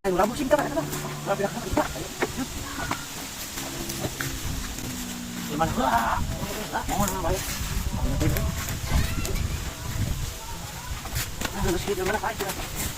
Ay, rabusin ka ba? Ano? Grabe na ka. Iman ko. Mo na ba? Ano na sige, wala ka.